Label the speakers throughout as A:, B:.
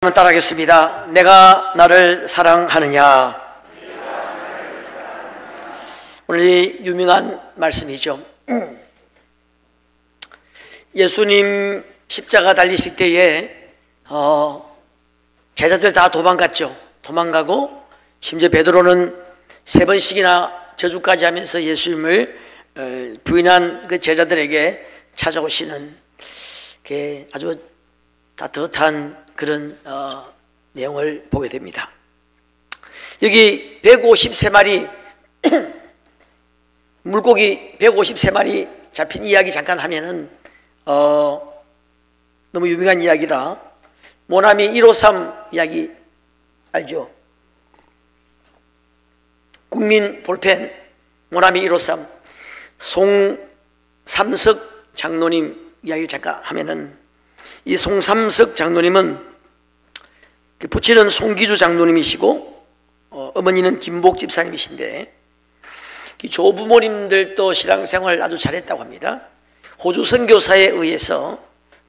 A: 한번 따라하겠습니다. 내가 나를 사랑하느냐. 오늘 이 유명한 말씀이죠. 예수님 십자가 달리실 때에 제자들 다 도망갔죠. 도망가고 심지어 베드로는 3번씩이나 저주까지 하면서 예수님을 부인한 그 제자들에게 찾아오시는 아주 따뜻한 그런 내용을 보게 됩니다. 여기 153마리 물고기 153마리 잡힌 이야기 잠깐 하면은 너무 유명한 이야기라 모나미 153 이야기 알죠? 국민 볼펜 모나미 153 송삼석 장로님 이야기를 잠깐 하면은 이 송삼석 장로님은 부친은 송기주 장로님이시고 어머니는 김복 집사님이신데 조부모님들도 신앙생활을 아주 잘했다고 합니다. 호주 선교사에 의해서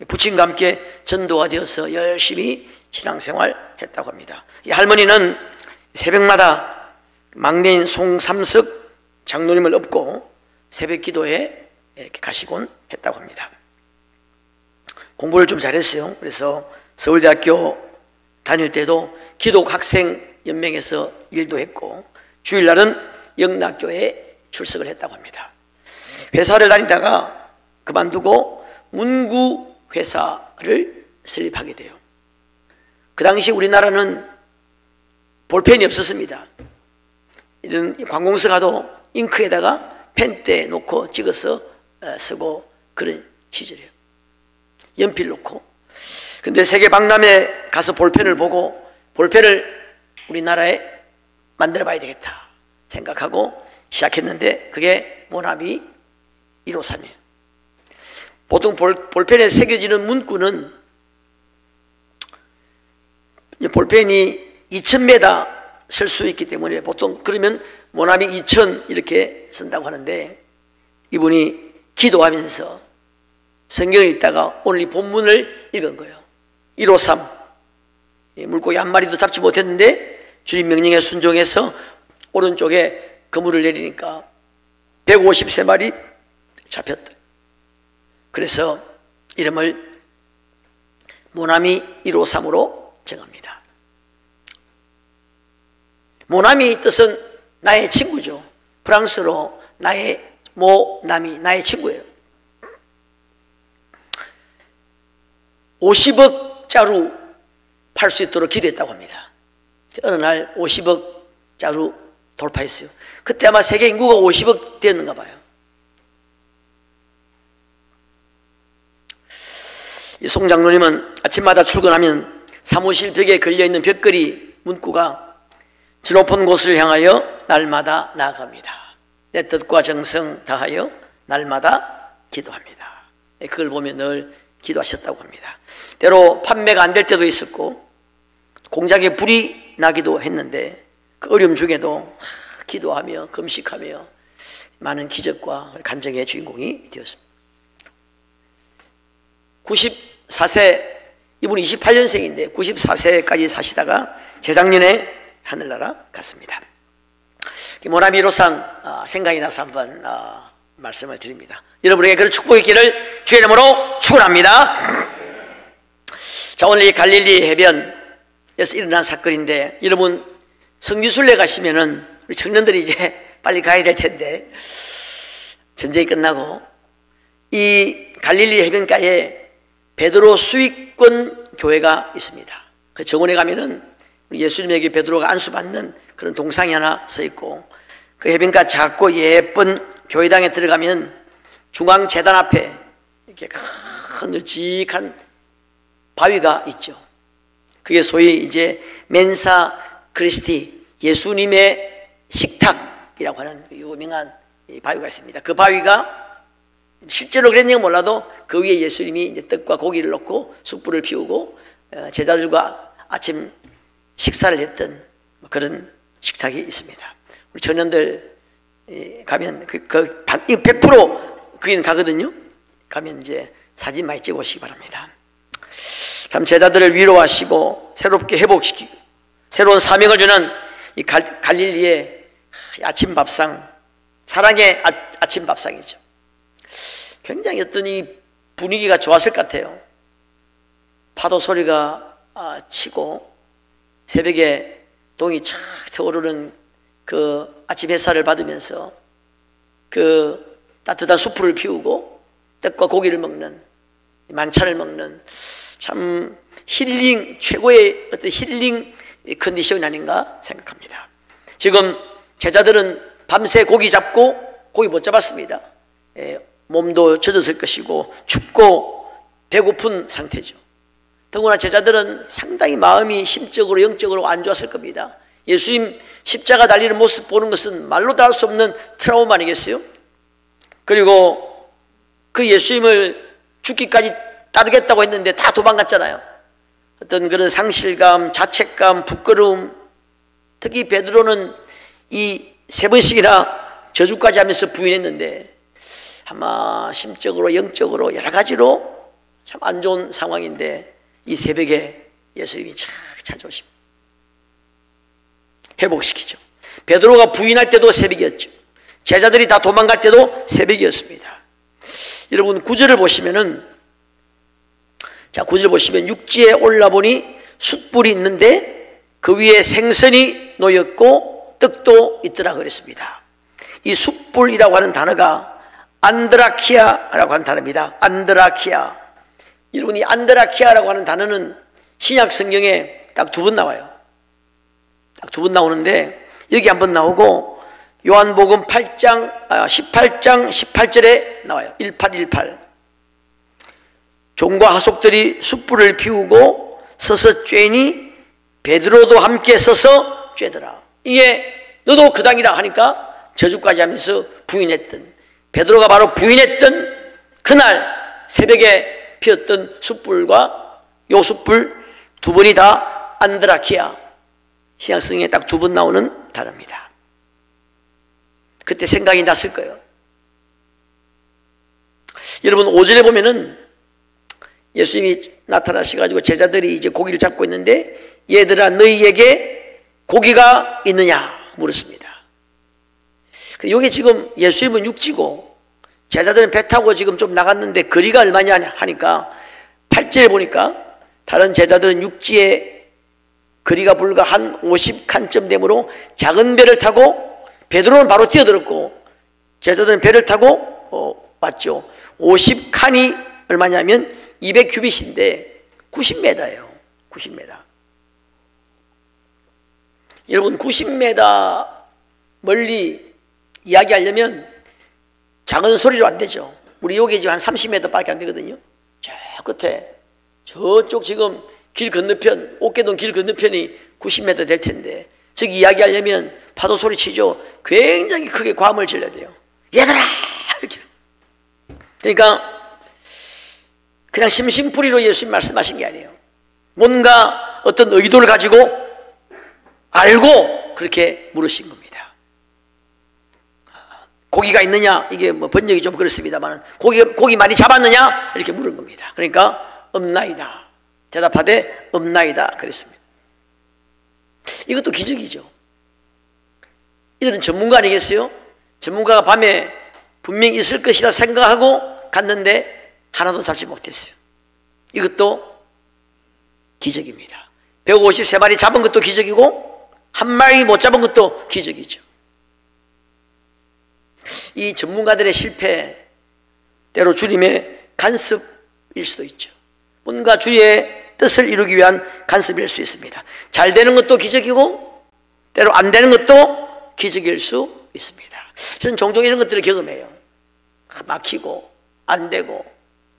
A: 부친과 함께 전도가 되어서 열심히 신앙생활 했다고 합니다. 이 할머니는 새벽마다 막내인 송삼석 장로님을 업고 새벽 기도에 이렇게 가시곤 했다고 합니다. 공부를 좀 잘했어요. 그래서 서울대학교 다닐 때도 기독학생연맹에서 일도 했고 주일날은 영락교에 출석을 했다고 합니다. 회사를 다니다가 그만두고 문구회사를 설립하게 돼요. 그 당시 우리나라는 볼펜이 없었습니다. 이런 관공서 가도 잉크에다가 펜대 놓고 찍어서 쓰고 그런 시절이에요. 연필 놓고. 근데 세계 박람회 가서 볼펜을 보고 볼펜을 우리나라에 만들어 봐야 되겠다 생각하고 시작했는데 그게 모나미 153이에요. 보통 볼펜에 새겨지는 문구는 볼펜이 2000m 쓸 수 있기 때문에 보통 그러면 모나미 2000 이렇게 쓴다고 하는데 이분이 기도하면서 성경을 읽다가 오늘 이 본문을 읽은 거예요. 153 물고기 한 마리도 잡지 못했는데 주님 명령에 순종해서 오른쪽에 그물을 내리니까 153마리 잡혔다. 그래서 이름을 모나미 153으로 정합니다. 모나미 뜻은 나의 친구죠. 프랑스로 나의 모나미, 나의 친구예요. 50억 자루 팔 수 있도록 기도했다고 합니다. 어느 날 50억 자루 돌파했어요. 그때 아마 세계 인구가 50억 되었는가 봐요. 이 송 장로님은 아침마다 출근하면 사무실 벽에 걸려있는 벽걸이 문구가 저 높은 곳을 향하여 날마다 나아갑니다. 내 뜻과 정성 다하여 날마다 기도합니다. 그걸 보면 늘 기도하셨다고 합니다. 때로 판매가 안 될 때도 있었고 공장에 불이 나기도 했는데 그 어려움 중에도 기도하며 금식하며 많은 기적과 간증의 주인공이 되었습니다. 94세 이분이 28년생인데 94세까지 사시다가 재작년에 하늘나라 갔습니다. 모나미 153 생각이 나서 한번 말씀을 드립니다. 여러분에게 그런 축복이 있기를 주의 이름으로 축원합니다. 자, 오늘 이 갈릴리 해변에서 일어난 사건인데 여러분 성지순례 가시면은 우리 청년들이 이제 빨리 가야 될 텐데 전쟁이 끝나고 이 갈릴리 해변가에 베드로 수익권 교회가 있습니다. 그 정원에 가면은 예수님에게 베드로가 안수받는 그런 동상이 하나 서 있고 그 해변가 작고 예쁜 교회당에 들어가면 중앙 재단 앞에 이렇게 큰 널찍한 바위가 있죠. 그게 소위 이제 멘사 크리스티 예수님의 식탁이라고 하는 유명한 바위가 있습니다. 그 바위가 실제로 그랬는지 몰라도 그 위에 예수님이 이제 떡과 고기를 넣고 숯불을 피우고 제자들과 아침 식사를 했던 그런 식탁이 있습니다. 우리 청년들 가면 100% 거기는 가거든요. 가면 이제 사진 많이 찍어 오시기 바랍니다. 참 제자들을 위로하시고 새롭게 회복시키고 새로운 사명을 주는 이 갈릴리의 아침 밥상, 사랑의 아침 밥상이죠. 굉장히 어떤 이 분위기가 좋았을 것 같아요. 파도 소리가 치고 새벽에 동이 착 타오르는 그 아침 햇살을 받으면서 그 따뜻한 수프를 피우고 떡과 고기를 먹는, 만찬을 먹는 참 힐링, 최고의 어떤 힐링 컨디션이 아닌가 생각합니다. 지금 제자들은 밤새 고기 잡고 고기 못 잡았습니다. 몸도 젖었을 것이고 춥고 배고픈 상태죠. 더구나 제자들은 상당히 마음이 심적으로 영적으로 안 좋았을 겁니다. 예수님 십자가 달리는 모습 보는 것은 말로 다 할 수 없는 트라우마 아니겠어요? 그리고 그 예수님을 죽기까지 따르겠다고 했는데 다 도망갔잖아요. 어떤 그런 상실감, 자책감, 부끄러움, 특히 베드로는 이 3번씩이나 저주까지 하면서 부인했는데 아마 심적으로 영적으로 여러 가지로 참 안 좋은 상황인데 이 새벽에 예수님이 착 찾아오십니다. 회복시키죠. 베드로가 부인할 때도 새벽이었죠. 제자들이 다 도망갈 때도 새벽이었습니다. 여러분 9절을 보시면은, 자 9절 보시면 육지에 올라보니 숯불이 있는데 그 위에 생선이 놓였고 떡도 있더라 그랬습니다. 이 숯불이라고 하는 단어가 안드라키아라고 하는 단어입니다. 안드라키아. 여러분 이 안드라키아라고 하는 단어는 신약 성경에 딱 2번 나와요. 딱 2번 나오는데 여기 한번 나오고 요한복음 18장 18절에 나와요. 1818. 종과 하속들이 숯불을 피우고 서서 쬐니 베드로도 함께 서서 쬐더라. 이게 너도 그 당이라 하니까 저주까지 하면서 부인했던, 베드로가 바로 부인했던 그날 새벽에 피었던 숯불과 요 숯불 2번이 다 안드라키아, 신약성경에 딱 2번 나오는 단어입니다. 그때 생각이 났을 거예요. 여러분 5절에 보면은 예수님이 나타나셔가지고 제자들이 이제 고기를 잡고 있는데 얘들아 너희에게 고기가 있느냐 물었습니다. 이게 지금 예수님은 육지고 제자들은 배 타고 지금 좀 나갔는데 거리가 얼마냐 하니까 8절에 보니까 다른 제자들은 육지에 거리가 불과 한 50칸쯤 되므로 작은 배를 타고, 베드로는 바로 뛰어들었고 제자들은 배를 타고 왔죠. 50칸이 얼마냐면 200규빗인데 90m예요. 90m. 여러분 90m 멀리 이야기하려면 작은 소리로 안 되죠. 우리 여기 지금 한 30m 밖에 안 되거든요. 저 끝에 저쪽 지금 길 건너편, 옥계동 길 건너편이 90m 될 텐데 저기 이야기하려면 파도 소리 치죠. 굉장히 크게 과음을 질러야 돼요. 얘들아! 이렇게. 그러니까 그냥 심심풀이로 예수님 말씀하신 게 아니에요. 뭔가 어떤 의도를 가지고 알고 그렇게 물으신 겁니다. 고기가 있느냐? 이게 뭐 번역이 좀 그렇습니다만 고기 많이 잡았느냐? 이렇게 물은 겁니다. 그러니까 없나이다. 대답하되 없나이다 그랬습니다. 이것도 기적이죠. 이들은 전문가 아니겠어요? 전문가가 밤에 분명히 있을 것이라 생각하고 갔는데 하나도 잡지 못했어요. 이것도 기적입니다. 153마리 잡은 것도 기적이고 한 마리 못 잡은 것도 기적이죠. 이 전문가들의 실패 때로 주님의 간섭일 수도 있죠. 뭔가 주의 뜻을 이루기 위한 간섭일 수 있습니다. 잘 되는 것도 기적이고 때로 안 되는 것도 기적일 수 있습니다. 저는 종종 이런 것들을 경험해요. 막히고 안 되고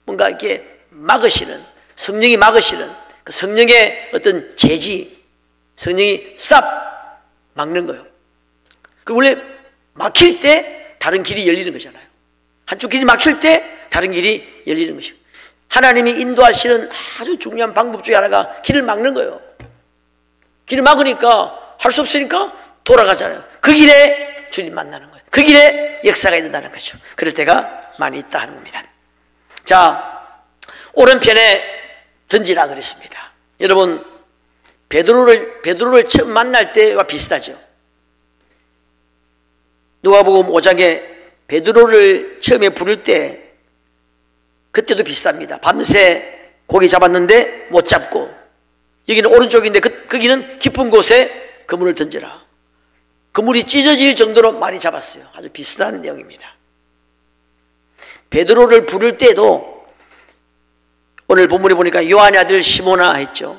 A: 뭔가 이렇게 막으시는, 성령이 막으시는 그 성령의 어떤 제지, 성령이 스탑 막는 거예요. 그 원래 막힐 때 다른 길이 열리는 거잖아요. 한쪽 길이 막힐 때 다른 길이 열리는 것이고, 하나님이 인도하시는 아주 중요한 방법 중에 하나가 길을 막는 거예요. 길을 막으니까 할 수 없으니까 돌아가잖아요. 그 길에 주님 만나는 거예요. 그 길에 역사가 일어나는 거죠. 그럴 때가 많이 있다 하는 겁니다. 자, 오른편에 던지라 그랬습니다. 여러분, 베드로를 처음 만날 때와 비슷하죠. 누가복음 5장에 베드로를 처음에 부를 때 그때도 비슷합니다. 밤새 고기 잡았는데 못 잡고, 여기는 오른쪽인데 거기는 깊은 곳에 그물을 던져라. 그물이 찢어질 정도로 많이 잡았어요. 아주 비슷한 내용입니다. 베드로를 부를 때도 오늘 본문에 보니까 요한의 아들 시모나 했죠.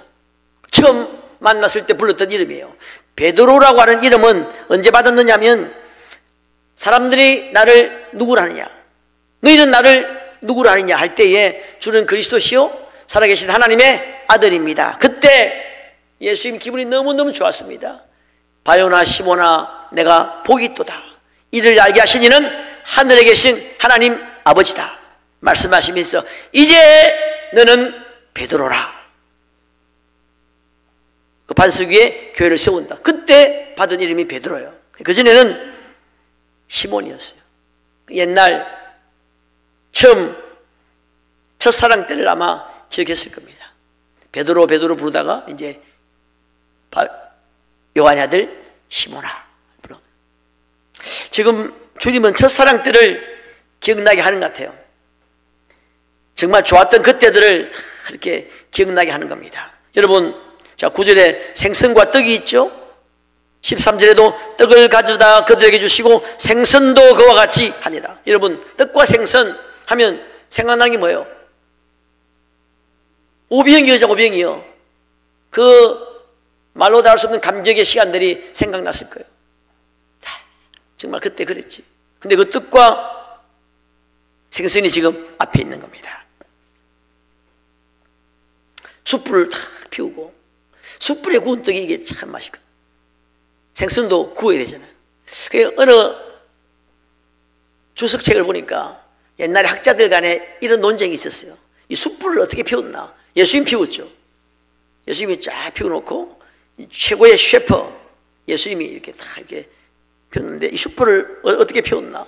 A: 처음 만났을 때 불렀던 이름이에요. 베드로라고 하는 이름은 언제 받았느냐면, 사람들이 나를 누구라 하느냐, 너희는 나를 누구라 하느냐 할 때에 주는 그리스도시요 살아계신 하나님의 아들입니다. 그때 예수님 기분이 너무너무 좋았습니다. 바요나 시모나, 내가 복이 있도다. 이를 알게 하신 이는 하늘에 계신 하나님 아버지다 말씀하시면서 이제 너는 베드로라. 그 반석 위에 교회를 세운다. 그때 받은 이름이 베드로예요. 그전에는 시몬이었어요. 옛날 처음 첫사랑 때를 아마 기억했을 겁니다. 베드로 부르다가 이제 요한의 아들 시모나. 지금 주님은 첫사랑 때를 기억나게 하는 것 같아요. 정말 좋았던 그때들을 이렇게 기억나게 하는 겁니다. 여러분, 자 9절에 생선과 떡이 있죠. 13절에도 떡을 가져다 그들에게 주시고 생선도 그와 같이 하니라. 여러분, 떡과 생선 하면 생각나는 게 뭐예요? 오병이어죠. 오병이어. 그 말로 다 할 수 없는 감격의 시간들이 생각났을 거예요. 정말 그때 그랬지. 근데 그 떡과 생선이 지금 앞에 있는 겁니다. 숯불을 탁 피우고, 숯불에 구운 떡이 이게 참 맛있거든. 생선도 구워야 되잖아요. 어느 주석책을 보니까 옛날에 학자들 간에 이런 논쟁이 있었어요. 이 숯불을 어떻게 피웠나? 예수님 피웠죠. 예수님이 쫙 피워놓고 최고의 셰프 예수님이 이렇게 다 이렇게 피웠는데, 이 숯불을 어떻게 피웠나?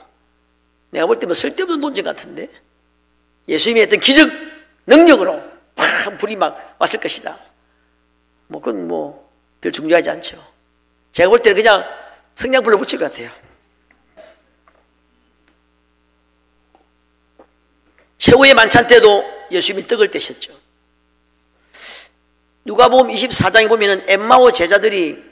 A: 내가 볼 때 뭐 쓸데없는 논쟁 같은데, 예수님이 했던 기적 능력으로 막 불이 막 왔을 것이다. 뭐 그건 뭐 별 중요하지 않죠. 제가 볼 때는 그냥 성냥불로 붙일 것 같아요. 최후의 만찬 때도 예수님이 떡을 떼셨죠. 누가복음 24장에 보면은 엠마오 제자들이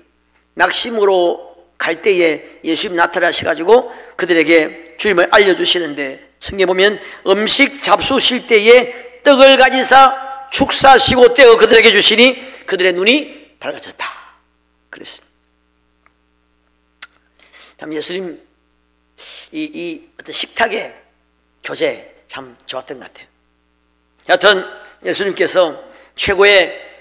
A: 낙심으로 갈 때에 예수님 나타나셔가지고 그들에게 주님을 알려주시는데, 성경에 보면 음식 잡수실 때에 떡을 가지사 축사하시고 떼어 그들에게 주시니 그들의 눈이 밝아졌다 그랬습니다. 참 예수님 이 어떤 식탁의 교제 참 좋았던 것 같아요. 여하튼 예수님께서 최고의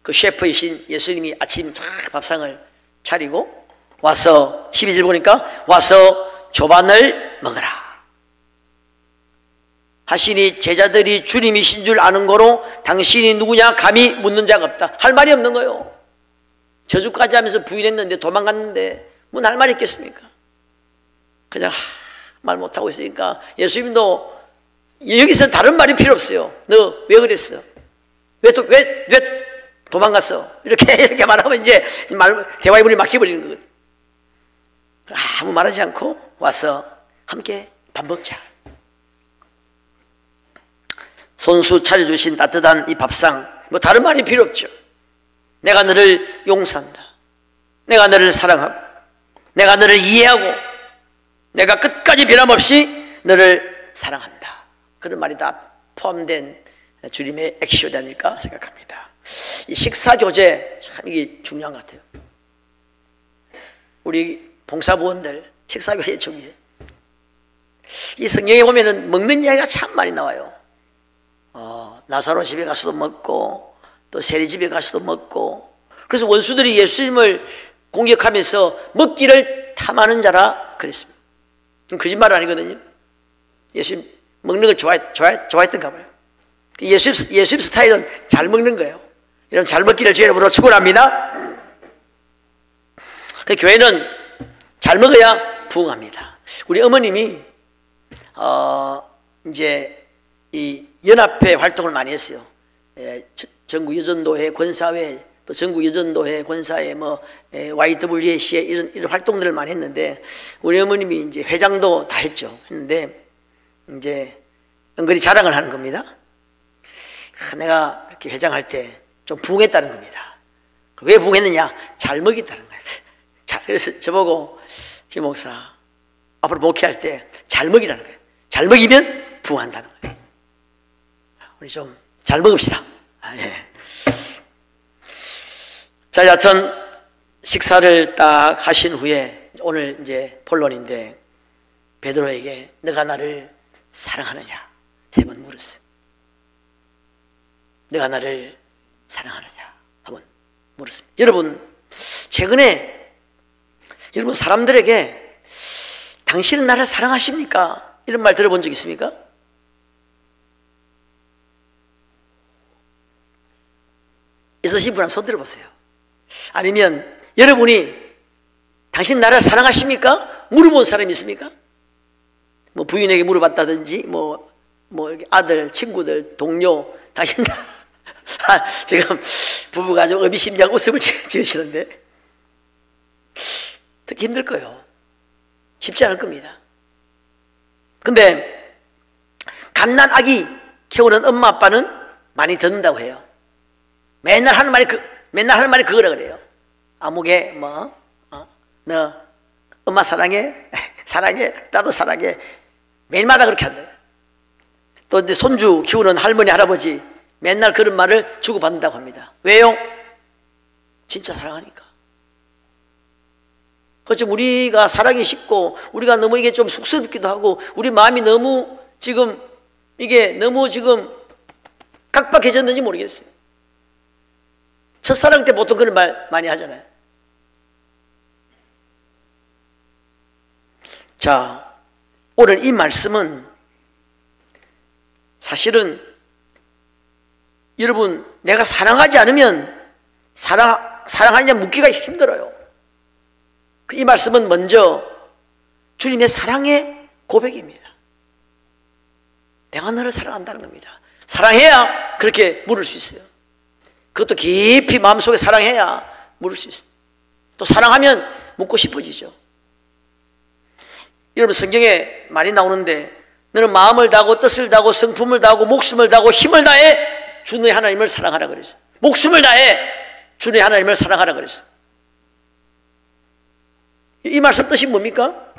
A: 그 셰프이신 예수님이 아침 쫙 밥상을 차리고 와서 12절 보니까 와서 조반을 먹으라 하시니 제자들이 주님이신 줄 아는 거로 당신이 누구냐 감히 묻는 자가 없다. 할 말이 없는 거예요. 저주까지 하면서 부인했는데 도망갔는데 뭐 할 말이 있겠습니까? 그냥 말 못하고 있으니까 예수님도 여기서 다른 말이 필요 없어요. 너 왜 그랬어? 왜 도망갔어? 이렇게 말하면 이제 대화의 문이 막혀버리는 거거든. 아무 말하지 않고 와서 함께 밥 먹자. 손수 차려주신 따뜻한 이 밥상, 뭐 다른 말이 필요 없죠. 내가 너를 용서한다. 내가 너를 사랑하고, 내가 너를 이해하고, 내가 끝까지 변함없이 너를 사랑한다. 그런 말이 다 포함된 주님의 액션이 아닐까 생각합니다. 이 식사교제 참 이게 중요한 것 같아요. 우리 봉사부원들 식사교제 중요해요. 이 성경에 보면은 먹는 이야기가 참 많이 나와요. 나사로 집에 가서도 먹고 또 세리 집에 가서도 먹고, 그래서 원수들이 예수님을 공격하면서 먹기를 탐하는 자라 그랬습니다. 거짓말 아니거든요. 예수님 먹는 걸 좋아했던가 봐요. 예수님 스타일은 잘 먹는 거예요. 여러분 잘 먹기를 주의 이름으로 축원합니다. 그 교회는 잘 먹어야 부흥합니다. 우리 어머님이 이제 이 연합회 활동을 많이 했어요. 전국 여전도회 권사회, 또 전국 여전도회 권사회, YWCA 이런 활동들을 많이 했는데, 우리 어머님이 이제 회장도 다 했는데 이제 은근히 자랑을 하는 겁니다. 내가 이렇게 회장할 때 좀 부응했다는 겁니다. 왜 부응했느냐? 잘 먹였다는 거예요. 자, 그래서 저보고 김 목사 앞으로 목회할 때 잘 먹이라는 거예요. 잘 먹이면 부응한다는 거예요. 우리 좀 잘 먹읍시다. 예. 자, 여하튼 식사를 딱 하신 후에 오늘 이제 본론인데, 베드로에게 너가 나를 사랑하느냐 3번 물었어요. 너가 나를 사랑하느냐 한번 물었습니다. 여러분, 최근에 여러분 사람들에게 당신은 나를 사랑하십니까? 이런 말 들어본 적 있습니까? 있으신 분 한번 손 들어보세요. 아니면 여러분이 당신 나를 사랑하십니까? 물어본 사람이 있습니까? 부인에게 물어봤다든지 이렇게 아들, 친구들, 동료, 당신 지금 부부가 좀 의미심장 웃음을 지으시는데 듣기 힘들 거예요. 쉽지 않을 겁니다. 근데 갓난 아기 키우는 엄마 아빠는 많이 듣는다고 해요. 맨날 하는 말이 그거라 그래요. 아무개 너 엄마 사랑해? 사랑해? 나도 사랑해. 매일마다 그렇게 한대요. 또 이제 손주 키우는 할머니 할아버지 맨날 그런 말을 주고받는다고 합니다. 왜요? 진짜 사랑하니까. 어쩌면 우리가 사랑이 쉽고 우리가 너무 이게 좀 쑥스럽기도 하고 우리 마음이 너무 지금 각박해졌는지 모르겠어요. 첫사랑 때 보통 그런 말 많이 하잖아요. 자, 오늘 이 말씀은 사실은 여러분, 내가 사랑하지 않으면 사랑하느냐 묻기가 힘들어요. 이 말씀은 먼저 주님의 사랑의 고백입니다. 내가 너를 사랑한다는 겁니다. 사랑해야 그렇게 물을 수 있어요. 그것도 깊이 마음속에 사랑해야 물을 수 있습니다. 또 사랑하면 묻고 싶어지죠. 여러분, 성경에 많이 나오는데 너는 마음을 다하고 뜻을 다하고 성품을 다하고 목숨을 다하고 힘을 다해 주 너의 하나님을 사랑하라 그랬어요. 목숨을 다해 주 너의 하나님을 사랑하라 그랬어요. 이 말씀 뜻이 뭡니까?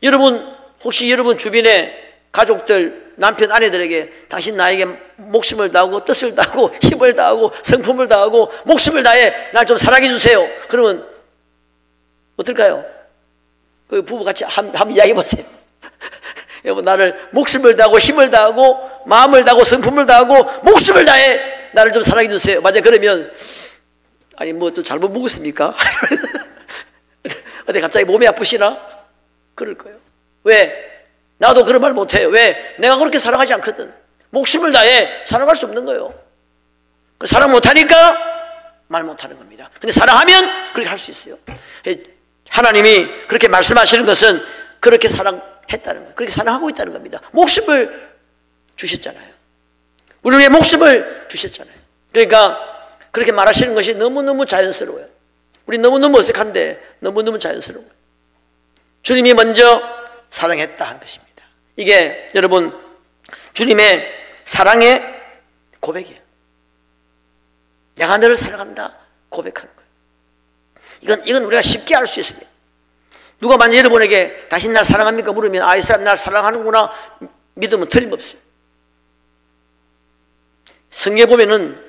A: 여러분, 혹시 여러분 주변에 가족들, 남편, 아내들에게 당신 나에게 목숨을 다하고 뜻을 다하고 힘을 다하고 성품을 다하고 목숨을 다해 날 좀 사랑해 주세요. 그러면 어떨까요? 그 부부같이 한번 이야기해 보세요. 여러분, 나를 목숨을 다하고 힘을 다하고 마음을 다하고 성품을 다하고 목숨을 다해 나를 좀 사랑해 주세요. 맞아. 그러면 아니 또 잘못 묵었습니까? 어디 갑자기 몸이 아프시나? 그럴 거예요. 왜? 나도 그런 말 못해요. 왜? 내가 그렇게 사랑하지 않거든. 목숨을 다해 사랑할 수 없는 거예요. 사랑 못하니까 말 못하는 겁니다. 근데 사랑하면 그렇게 할 수 있어요. 하나님이 그렇게 말씀하시는 것은 그렇게 사랑했다는 거예요. 그렇게 사랑하고 있다는 겁니다. 목숨을 주셨잖아요. 우리 위해 목숨을 주셨잖아요. 그러니까 그렇게 말하시는 것이 너무너무 자연스러워요. 우리 너무너무 어색한데 너무너무 자연스러워요. 주님이 먼저 사랑했다 한 것입니다. 이게 여러분 주님의 사랑의 고백이에요. 내가 너를 사랑한다 고백하는 거예요. 이건 우리가 쉽게 알 수 있습니다. 누가 만약 여러분에게 당신 날 사랑합니까? 물으면 이 사람 날 사랑하는구나 믿으면 틀림없어요. 성경에 보면은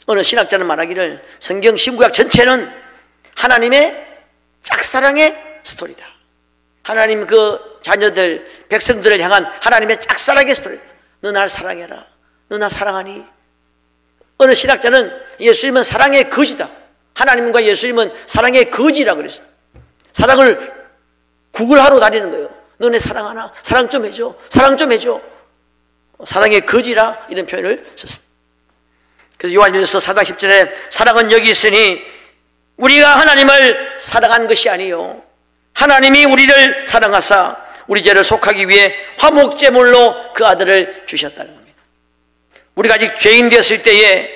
A: 어느 신학자는 말하기를 성경 신구약 전체는 하나님의 짝사랑의 스토리다. 하나님 그 자녀들, 백성들을 향한 하나님의 짝사랑의 스토리다. 너 날 사랑해라. 너 나 사랑하니? 어느 신학자는 예수님은 사랑의 거지다. 하나님과 예수님은 사랑의 거지라고 그랬어요. 사랑을 구걸하러 다니는 거예요. 너네 사랑하나? 사랑 좀 해줘. 사랑 좀 해줘. 사랑의 거지라 이런 표현을 썼습니다. 그래서 요한일서 4장 10절에 사랑은 여기 있으니 우리가 하나님을 사랑한 것이 아니요 하나님이 우리를 사랑하사 우리 죄를 속하기 위해 화목제물로 그 아들을 주셨다는 겁니다. 우리가 아직 죄인 되었을 때에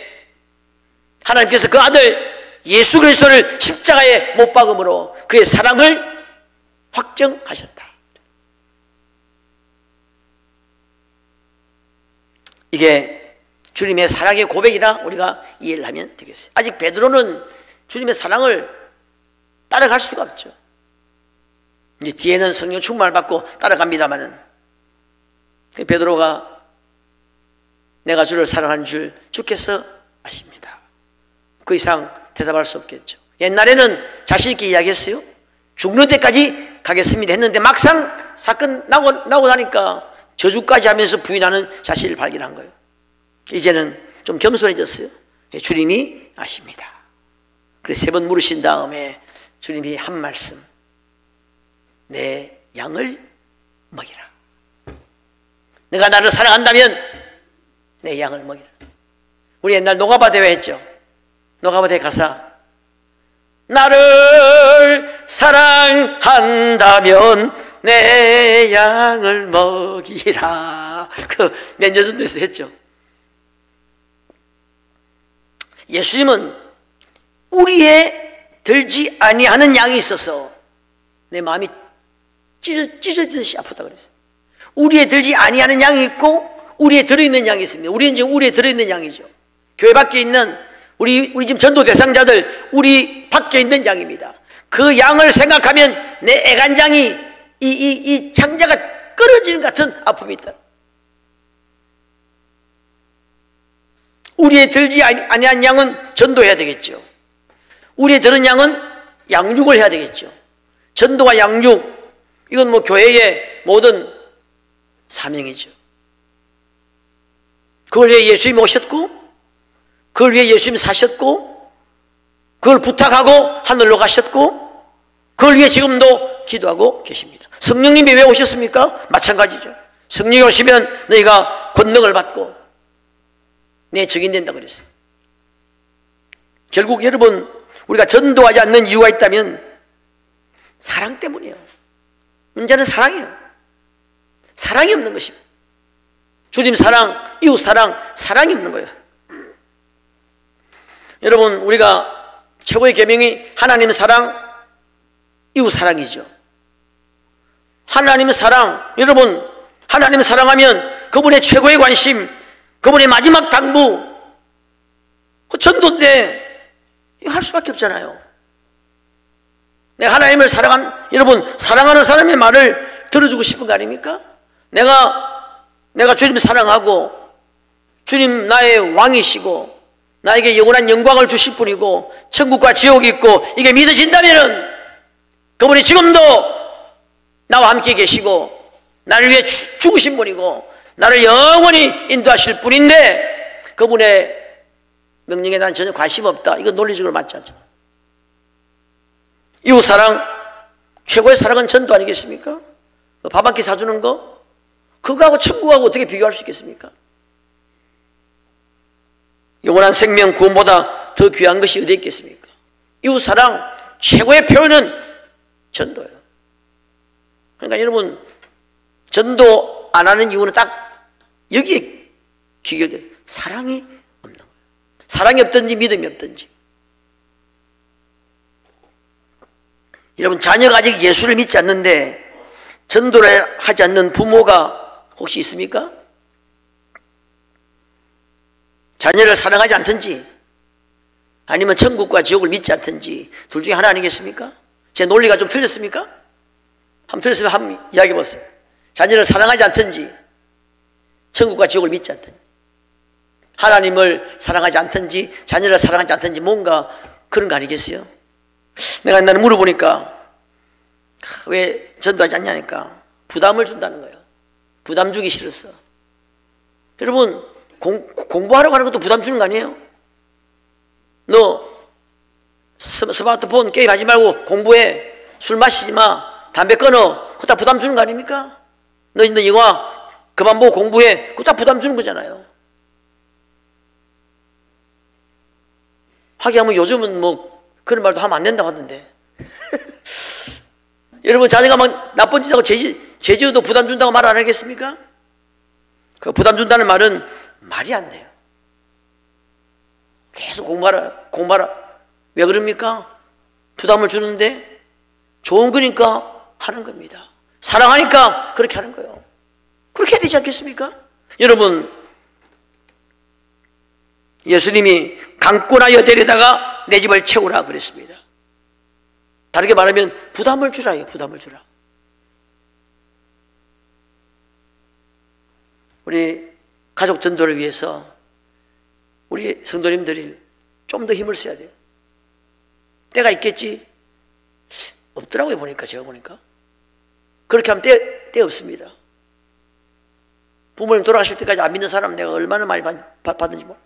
A: 하나님께서 그 아들 예수 그리스도를 십자가에 못 박음으로 그의 사랑을 확정하셨다. 이게 주님의 사랑의 고백이라 우리가 이해를 하면 되겠어요. 아직 베드로는 주님의 사랑을 따라갈 수가 없죠. 이제 뒤에는 성령 충만을 받고 따라갑니다마는 베드로가 내가 주를 사랑한 줄 주께서 아십니다. 그 이상 대답할 수 없겠죠. 옛날에는 자신 있게 이야기했어요. 죽는 데까지 가겠습니다 했는데 막상 사건 나고 나니까 저주까지 하면서 부인하는 자신을 발견한 거예요. 이제는 좀 겸손해졌어요. 주님이 아십니다. 그래서 3번 물으신 다음에 주님이 한 말씀, 내 양을 먹이라. 내가 나를 사랑한다면 내 양을 먹이라. 우리 옛날 노가바 대회 했죠. 노가바 대회 가사, 나를 사랑한다면 내 양을 먹이라. 그 몇 년 전에서 했죠. 예수님은 우리의 들지 아니하는 양이 있어서 내 마음이 찢어지듯이 아프다 그랬어요. 우리의 들지 아니하는 양이 있고 우리의 들어있는 양이 있습니다. 우리는 지금 우리의 들어있는 양이죠. 교회 밖에 있는 우리 지금 전도 대상자들, 우리 밖에 있는 양입니다. 그 양을 생각하면 내 애간장이 이 창자가 끊어지는 같은 아픔이 있다. 우리의 들지 아니한 양은 전도해야 되겠죠. 우리의 들은 양은 양육을 해야 되겠죠. 전도와 양육, 이건 뭐 교회의 모든 사명이죠. 그걸 위해 예수님이 오셨고, 그걸 위해 예수님이 사셨고, 그걸 부탁하고 하늘로 가셨고, 그걸 위해 지금도 기도하고 계십니다. 성령님이 왜 오셨습니까? 마찬가지죠. 성령이 오시면 너희가 권능을 받고 내 증인 된다고 그랬어요. 결국 여러분, 우리가 전도하지 않는 이유가 있다면 사랑 때문이에요. 문제는 사랑이에요. 사랑이 없는 것입니다. 주님 사랑, 이웃 사랑, 사랑이 없는 거예요. 여러분, 우리가 최고의 계명이 하나님 사랑, 이웃 사랑이죠. 하나님 사랑, 여러분, 하나님 사랑하면 그분의 최고의 관심, 그분의 마지막 당부, 그 전도인데 이거 할 수밖에 없잖아요. 내가 하나님을 여러분, 사랑하는 사람의 말을 들어주고 싶은 거 아닙니까? 내가 주님 사랑하고 주님 나의 왕이시고 나에게 영원한 영광을 주실 분이고 천국과 지옥이 있고 이게 믿어진다면은 그분이 지금도 나와 함께 계시고 나를 위해 죽으신 분이고 나를 영원히 인도하실 분인데 그분의 명령에 난 전혀 관심 없다. 이건 논리적으로 맞지 않죠. 이웃사랑, 최고의 사랑은 전도 아니겠습니까? 밥 한 끼 사주는 거? 그거하고 천국하고 어떻게 비교할 수 있겠습니까? 영원한 생명 구원보다 더 귀한 것이 어디 있겠습니까? 이웃사랑 최고의 표현은 전도예요. 그러니까 여러분, 전도 안 하는 이유는 딱 여기에 귀결돼요. 사랑이 없는 거예요. 사랑이 없든지 믿음이 없든지. 여러분, 자녀가 아직 예수를 믿지 않는데 전도를 하지 않는 부모가 혹시 있습니까? 자녀를 사랑하지 않든지 아니면 천국과 지옥을 믿지 않든지 둘 중에 하나 아니겠습니까? 제 논리가 좀 틀렸습니까? 한번 틀렸으면 한번 이야기해 보세요. 자녀를 사랑하지 않든지 천국과 지옥을 믿지 않든지 하나님을 사랑하지 않든지 자녀를 사랑하지 않든지 뭔가 그런 거 아니겠어요? 내가 옛날에 물어보니까 왜 전도하지 않냐니까 부담을 준다는 거예요. 부담 주기 싫었어. 여러분, 공부하라고 하는 것도 부담 주는 거 아니에요? 너 스마트폰 게임하지 말고 공부해. 술 마시지 마. 담배 끊어. 그거 다 부담 주는 거 아닙니까? 너 영화 그만 보고 공부해. 그거 다 부담 주는 거잖아요. 하기하면 요즘은 뭐 그런 말도 하면 안 된다고 하던데. 여러분, 자녀가 막 나쁜 짓 하고 죄지어도 부담 준다고 말 안 하겠습니까? 그 부담 준다는 말은 말이 안 돼요. 계속 공부하라. 왜 그럽니까? 부담을 주는데 좋은 거니까 하는 겁니다. 사랑하니까 그렇게 하는 거예요. 그렇게 해야 되지 않겠습니까? 여러분, 예수님이 강권하여 데려다가 내 집을 채우라 그랬습니다. 다르게 말하면 부담을 주라요. 부담을 주라. 우리 가족 전도를 위해서 우리 성도님들이 좀 더 힘을 써야 돼요. 때가 있겠지? 없더라고요. 보니까, 제가 보니까. 그렇게 하면 때 없습니다. 부모님 돌아가실 때까지 안 믿는 사람 내가 얼마나 많이 받는지 뭐.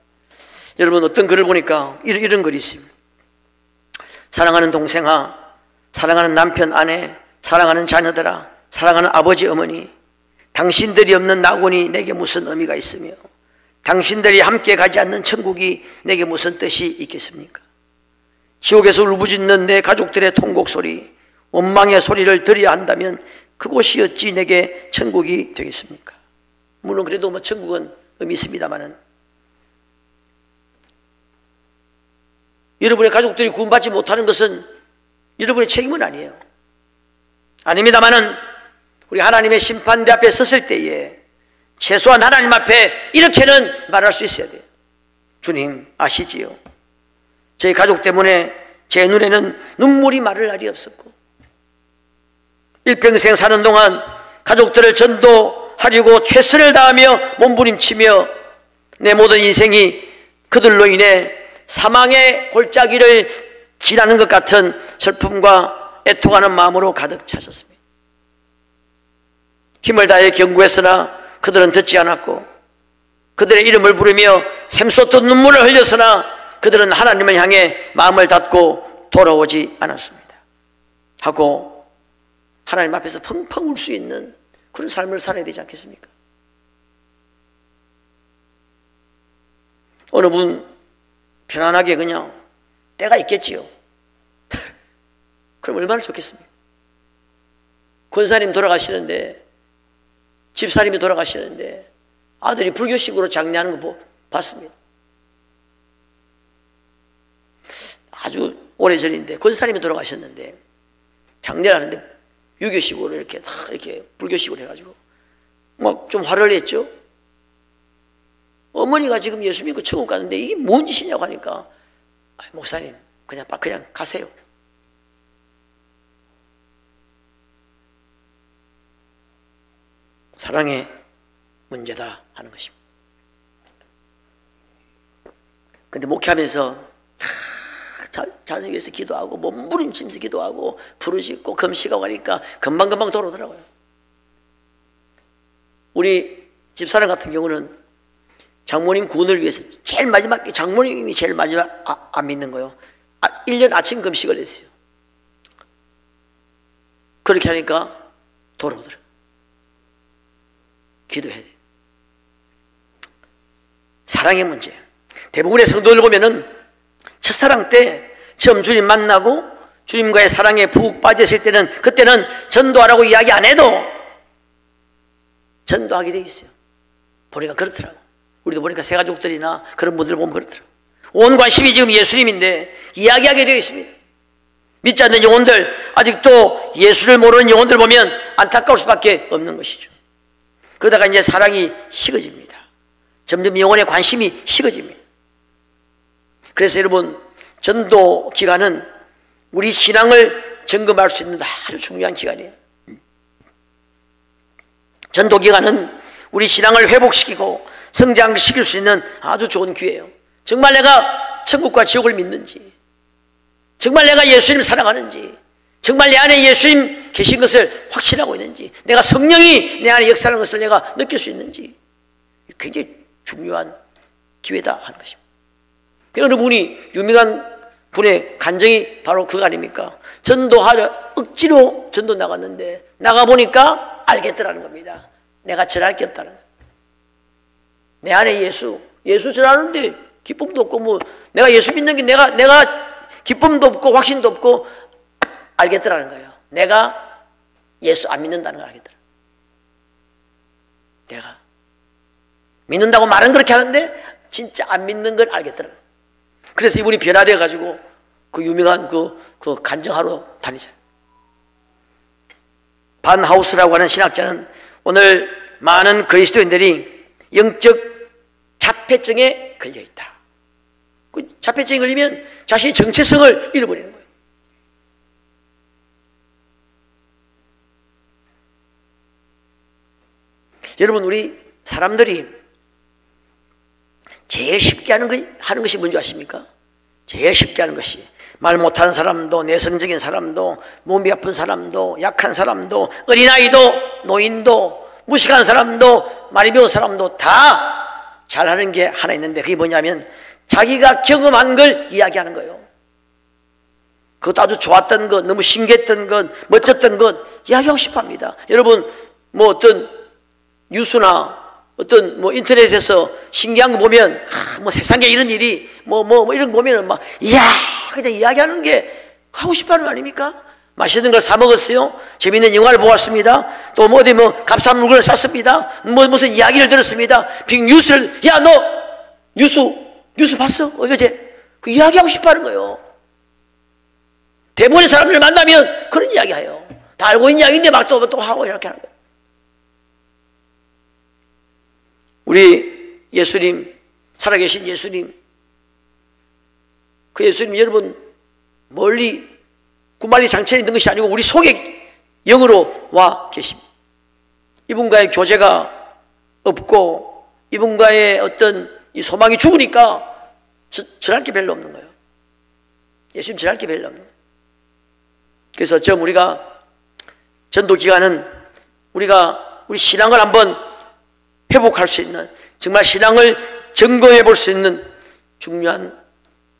A: 여러분, 어떤 글을 보니까 이런 글이 있습니다. 사랑하는 동생아, 사랑하는 남편, 아내, 사랑하는 자녀들아, 사랑하는 아버지, 어머니, 당신들이 없는 낙원이 내게 무슨 의미가 있으며 당신들이 함께 가지 않는 천국이 내게 무슨 뜻이 있겠습니까? 지옥에서 울부짖는 내 가족들의 통곡 소리, 원망의 소리를 들어야 한다면 그곳이 어찌 내게 천국이 되겠습니까? 물론 그래도 뭐 천국은 의미 있습니다만은, 여러분의 가족들이 구원받지 못하는 것은 여러분의 책임은 아니에요. 아닙니다만은 우리 하나님의 심판대 앞에 섰을 때에 최소한 하나님 앞에 이렇게는 말할 수 있어야 돼요. 주님 아시지요? 저희 가족 때문에 제 눈에는 눈물이 마를 날이 없었고, 일평생 사는 동안 가족들을 전도하려고 최선을 다하며 몸부림치며 내 모든 인생이 그들로 인해 사망의 골짜기를 지나는 것 같은 슬픔과 애통하는 마음으로 가득 찼었습니다. 힘을 다해 경고했으나 그들은 듣지 않았고, 그들의 이름을 부르며 샘솟던 눈물을 흘렸으나 그들은 하나님을 향해 마음을 닫고 돌아오지 않았습니다. 하고 하나님 앞에서 펑펑 울 수 있는 그런 삶을 살아야 되지 않겠습니까? 어느 분 편안하게 그냥 때가 있겠지요. 그럼 얼마나 좋겠습니까? 권사님 돌아가시는데, 집사님이 돌아가시는데 아들이 불교식으로 장례하는 거 봤습니다. 아주 오래전인데 권사님이 돌아가셨는데 장례를 하는데 유교식으로 이렇게 다 이렇게 불교식으로 해가지고 막 좀 화를 냈죠. 어머니가 지금 예수 믿고 천국 가는데 이게 뭔 짓이냐고 하니까, 목사님 그냥 가세요. 사랑의 문제다 하는 것입니다. 근데 목회하면서 자녀 위해서 기도하고 몸부림치면서 기도하고 부르짖고 금식하고 하니까 금방금방 돌아오더라고요. 우리 집사람 같은 경우는 장모님 구원을 위해서 제일 마지막, 장모님이 제일 마지막 안 믿는 거예요. 1년 아침 금식을 했어요. 그렇게 하니까 돌아오더라고요. 기도해야 돼요. 사랑의 문제. 대부분의 성도들 보면은 첫사랑 때 처음 주님 만나고 주님과의 사랑에 푹 빠졌을 때는, 그때는 전도하라고 이야기 안 해도 전도하게 돼 있어요. 보니까 그렇더라고. 우리도 보니까 새가족들이나 그런 분들 보면 그렇더라고. 온 관심이 지금 예수님인데 이야기하게 되어 있습니다. 믿지 않는 영혼들, 아직도 예수를 모르는 영혼들 보면 안타까울 수밖에 없는 것이죠. 그러다가 이제 사랑이 식어집니다. 점점 영혼의 관심이 식어집니다. 그래서 여러분, 전도 기간은 우리 신앙을 점검할 수 있는 아주 중요한 기간이에요. 전도 기간은 우리 신앙을 회복시키고 성장시킬 수 있는 아주 좋은 기회예요. 정말 내가 천국과 지옥을 믿는지, 정말 내가 예수님 사랑하는지, 정말 내 안에 예수님 계신 것을 확신하고 있는지, 내가 성령이 내 안에 역사하는 것을 내가 느낄 수 있는지, 굉장히 중요한 기회다 하는 것입니다. 어느 분이, 유명한 분의 간증이 바로 그거 아닙니까? 전도하려 억지로 전도 나갔는데 나가보니까 알겠더라는 겁니다. 내가 절할 게 없다는 거예요. 내 안에 예수 절하는데 기쁨도 없고, 뭐 내가 예수 믿는 게 내가 기쁨도 없고 확신도 없고, 알겠더라는 거예요. 내가 예수 안 믿는다는 걸 알겠더라. 내가 믿는다고 말은 그렇게 하는데 진짜 안 믿는 걸 알겠더라. 그래서 이분이 변화되어 가지고 그 유명한 그 간증하러 다니잖아요. 반하우스라고 하는 신학자는 오늘 많은 그리스도인들이 영적 자폐증에 걸려 있다. 그 자폐증에 걸리면 자신의 정체성을 잃어버리는 거예요. 여러분, 우리 사람들이 제일 쉽게 하는 것이 뭔지 아십니까? 제일 쉽게 하는 것이 말 못하는 사람도, 내성적인 사람도, 몸이 아픈 사람도, 약한 사람도, 어린아이도, 노인도, 무식한 사람도, 말이 배운 사람도 다 잘하는 게 하나 있는데, 그게 뭐냐면 자기가 경험한 걸 이야기하는 거예요. 그것도 아주 좋았던 것, 너무 신기했던 것, 멋졌던 것 이야기하고 싶어 합니다. 여러분, 뭐 어떤 뉴스나 어떤 뭐 인터넷에서 신기한 거 보면 뭐 세상에 이런 일이 뭐 이런 거 보면은 막 이야 그냥 이야기하는 게 하고 싶어하는 거 아닙니까? 맛있는 걸 사 먹었어요. 재밌는 영화를 보았습니다. 또 뭐 어디 뭐 값싼 물건을 샀습니다. 뭐 무슨 이야기를 들었습니다. 빅뉴스를 야 너 뉴스 봤어? 어제 그 이야기하고 싶어하는 거예요. 대부분의 사람들을 만나면 그런 이야기해요. 다 알고 있는 이야기인데 막 또 하고 이렇게 하는 거예요. 우리 예수님, 살아계신 예수님, 그 예수님 여러분 멀리 구만리 장천에 있는 것이 아니고 우리 속에 영으로 와 계십니다. 이분과의 교제가 없고 이분과의 어떤 이 소망이 죽으니까 전할 게 별로 없는 거예요. 예수님 전할 게 별로 없는 거예요. 그래서 우리가 전도 기간은 우리가 우리 신앙을 한번 회복할 수 있는, 정말 신앙을 점검해 볼 수 있는 중요한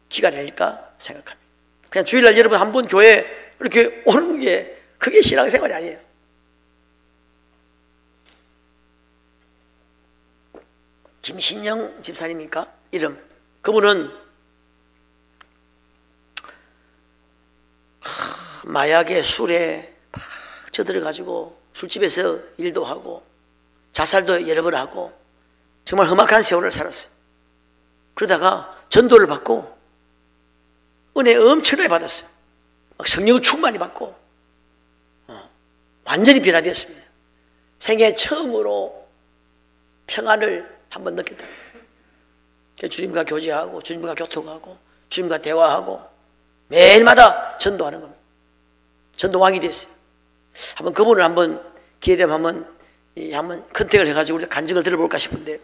A: 기간이 아닐까 생각합니다. 그냥 주일날 여러분 한 번 교회 이렇게 오는 게 그게 신앙생활이 아니에요. 김신영 집사님입니까? 이름. 그분은 마약에 술에 막 젖들어가지고 술집에서 일도 하고 자살도 여러 번 하고 정말 험악한 세월을 살았어요. 그러다가 전도를 받고 은혜 엄청나게 받았어요. 막 성령을 충만히 받고 완전히 변화되었습니다. 생애 처음으로 평안을 한번 느꼈다. 주님과 교제하고 주님과 교통하고 주님과 대화하고 매일마다 전도하는 겁니다. 전도왕이 됐어요. 한번 그분을 한번 기회되면 한번 컨택을 해가지고 우리가 간증을 들어볼까 싶은데,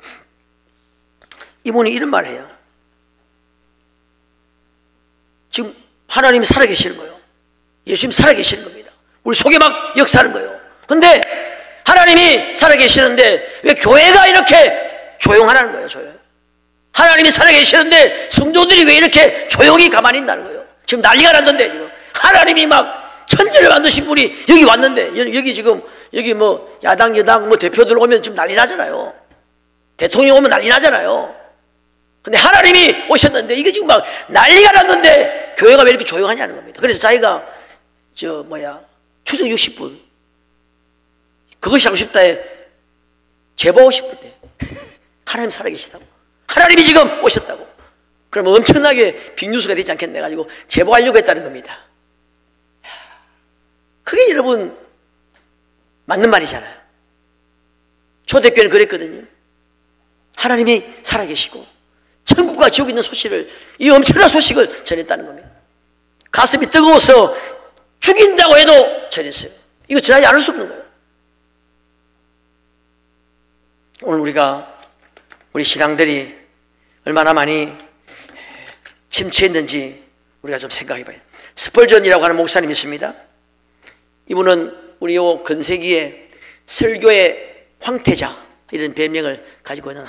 A: 이분이 이런 말을 해요. 지금 하나님이 살아계시는 거예요. 예수님이 살아계시는 겁니다. 우리 속에 막 역사하는 거예요. 근데 하나님이 살아계시는데 왜 교회가 이렇게 조용하라는 거예요. 조용. 하나님이 살아계시는데 성도들이 왜 이렇게 조용히 가만히 있다는 거예요. 지금 난리가 났는데 지금 하나님이 막 천지를 만드신 분이 여기 왔는데, 여기 지금 여기 뭐 야당 여당 뭐 대표들 오면 지금 난리 나잖아요. 대통령 오면 난리 나잖아요. 근데 하나님이 오셨는데 이게 지금 막 난리가 났는데 교회가 왜 이렇게 조용하냐는 겁니다. 그래서 자기가 추석 60분 그것이 하고 싶다에 제보하고 싶은데 하나님 살아계시다고, 하나님이 지금 오셨다고, 그러면 엄청나게 빅뉴스가 되지 않겠네 가지고 제보하려고 했다는 겁니다. 그게 여러분 맞는 말이잖아요. 초대교회는 그랬거든요. 하나님이 살아계시고 천국과 지옥에 있는 소식을, 이 엄청난 소식을 전했다는 겁니다. 가슴이 뜨거워서 죽인다고 해도 전했어요. 이거 전하지 않을 수 없는 거예요. 오늘 우리 신앙들이 얼마나 많이 침체했는지 우리가 좀 생각해 봐야 돼요. 스펄전이라고 하는 목사님이 있습니다. 이분은 우리 요 근세기에 설교의 황태자 이런 별명을 가지고 있는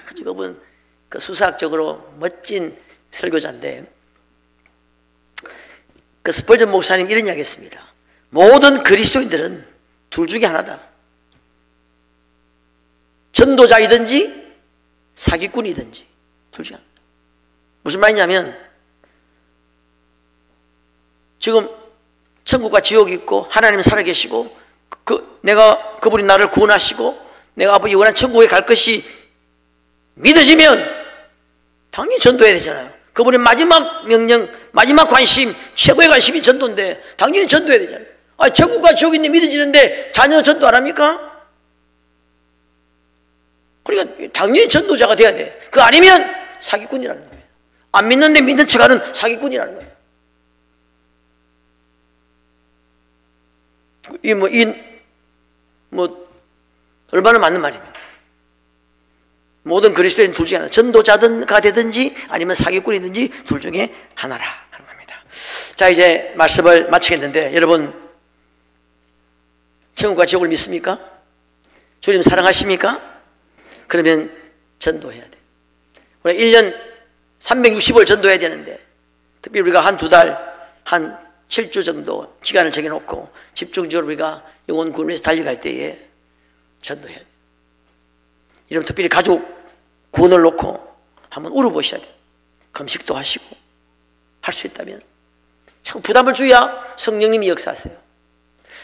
A: 아주 그분 그 수사학적으로 멋진 설교자인데, 그 스펄전 목사님 이런 이야기 했습니다. 모든 그리스도인들은 둘 중에 하나다. 전도자이든지 사기꾼이든지 둘 중에 하나다. 무슨 말이냐면 지금 천국과 지옥이 있고 하나님은 살아계시고 그분이 나를 구원하시고 내가 아버지 원한 천국에 갈 것이 믿어지면 당연히 전도해야 되잖아요. 그분의 마지막 명령, 마지막 관심, 최고의 관심이 전도인데 당연히 전도해야 되잖아요. 아, 천국과 지옥이 있는데 믿어지는데 자녀 전도 안 합니까? 그러니까 당연히 전도자가 돼야 돼. 그거 아니면 사기꾼이라는 거예요. 안 믿는데 믿는 척하는 사기꾼이라는 거예요. 얼마나 맞는 말입니다. 모든 그리스도인 둘 중에 하나, 전도자가 되든지 아니면 사기꾼이든지 둘 중에 하나라 하는 겁니다. 자, 이제 말씀을 마치겠는데, 여러분 천국과 지옥을 믿습니까? 주님 사랑하십니까? 그러면 전도해야 돼. 우리 1년 360일 전도해야 되는데, 특히 우리가 한 2달, 한 7주 정도 기간을 정해놓고 집중적으로 우리가 영혼 구원을 위해서 달려갈 때에 전도해야 돼. 여러분 특별히 가족 구원을 놓고 한번 울어보셔야 돼. 금식도 하시고 할 수 있다면 자꾸 부담을 줘야 성령님이 역사하세요.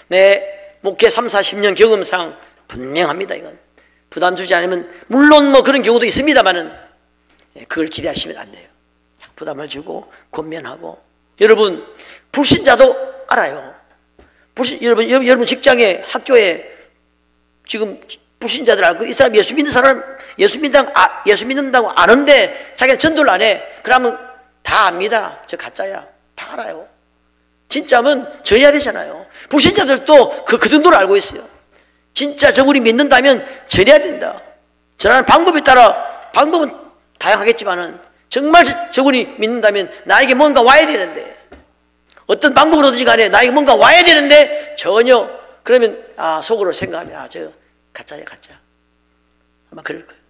A: 내 목회 30-40년 경험상 분명합니다. 이건 부담 주지 않으면, 물론 그런 경우도 있습니다만은 그걸 기대하시면 안 돼요. 부담을 주고 권면하고. 여러분 불신자도 알아요. 여러분 직장에, 학교에 지금 불신자들 알고, 이 사람 예수 믿는 사람, 예수 믿는다고 아는데 자기가 전도를 안 해. 그러면 다 압니다. 저 가짜야. 다 알아요. 진짜면 전해야 되잖아요. 불신자들도 그 정도로 알고 있어요. 진짜 저분이 믿는다면 전해야 된다. 전하는 방법에 따라, 방법은 다양하겠지만은 정말 저분이 믿는다면 나에게 뭔가 와야 되는데, 어떤 방법으로든지 간에 나에게 뭔가 와야 되는데 전혀, 그러면 속으로 생각하면 저 가짜야, 가짜. 아마 그럴 거예요.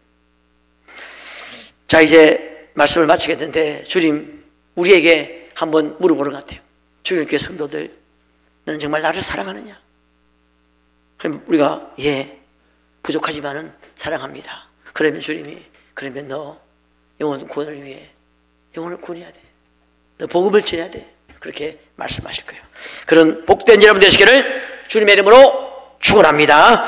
A: 자, 이제 말씀을 마치겠는데, 주님 우리에게 한번 물어보는 것 같아요. 주님께 성도들, 너는 정말 나를 사랑하느냐? 그럼 우리가 부족하지만은 사랑합니다. 그러면 주님이, 그러면 너 영혼 구원을 위해 영혼을 구원해야 돼. 너 복음을 전해야 돼. 그렇게 말씀하실 거예요. 그런 복된 여러분 되시기를 주님의 이름으로 축원합니다.